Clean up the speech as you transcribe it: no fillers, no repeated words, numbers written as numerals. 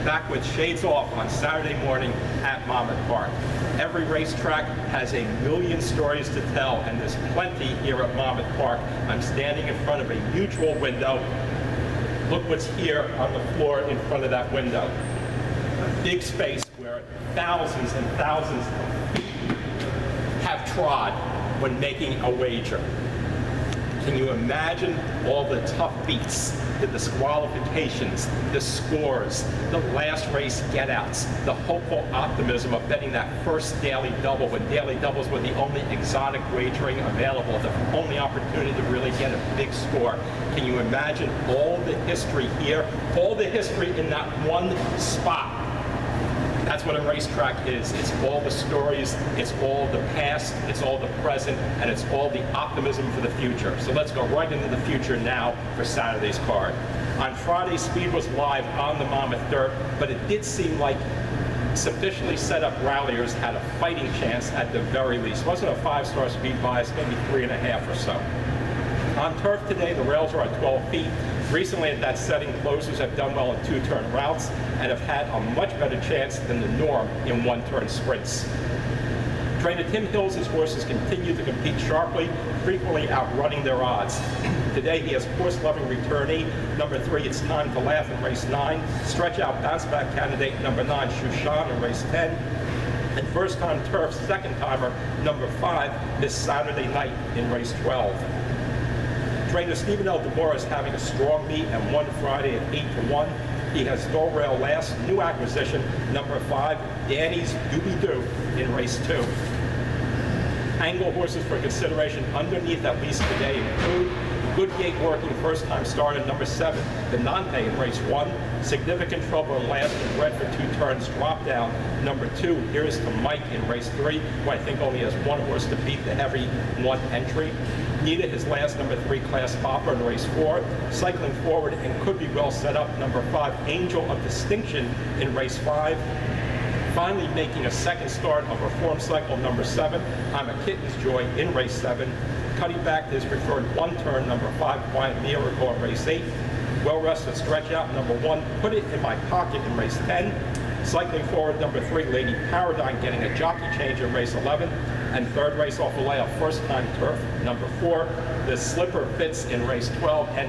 back with shades off on Saturday morning at Monmouth Park. Every racetrack has a million stories to tell, and there's plenty here at Monmouth Park. I'm standing in front of a mutual window. Look what's here on the floor in front of that window. A big space where thousands and thousands of feet have trod when making a wager. Can you imagine all the tough beats, the disqualifications, the scores, the last race get-outs, the hopeful optimism of betting that first daily double when daily doubles were the only exotic wagering available, the only opportunity to really get a big score. Can you imagine all the history here, all the history in that one spot? That's what a racetrack is. It's all the stories, it's all the past, it's all the present, and it's all the optimism for the future. So let's go right into the future now for Saturday's card. On Friday, speed was live on the Monmouth Dirt, but it did seem like sufficiently set up ralliers had a fighting chance at the very least. It wasn't a 5-star speed bias, maybe 3.5 or so. On turf today, the rails are at 12 feet. Recently at that setting, closers have done well in 2-turn routes and have had a much better chance than the norm in 1-turn sprints. Trainer Tim Hills' horses continue to compete sharply, frequently outrunning their odds. Today he has course-loving returnee, number 3, It's Time to Laugh in race 9, stretch-out bounce-back candidate, number 9, Shushan in race 10, and first-time turf second-timer, number 5, this Saturday night in race 12. Trainer Stephen L. DeMora is having a strong meet and won Friday at 8-1. He has Dull Rail last, new acquisition, number 5, Danny's Doobie-Doo in race 2. Angle horses for consideration underneath at least today include Good Gate working first-time starter, number 7, the non-pay in race 1. Significant trouble in last and bred for 2 turns, drop down, number 2, Here's to Mike in race 3, who I think only has 1 horse to beat the heavy 1 entry. Nita, his last number 3 class hopper in race 4, cycling forward and could be well set up, number 5, Angel of Distinction in race 5. Finally making a second start of Reform Cycle, number 7, I'm a Kitten's Joy in race 7. Cutting back to his preferred 1-turn, number 5, Quiet Miracle in race 8. Well-rested stretch out, number 1, Put It in My Pocket in race 10. Cycling forward, number 3, Lady Paradigm getting a jockey change in race 11. And third race off the layoff, first-time turf, number 4, The Slipper Fits in race 12. And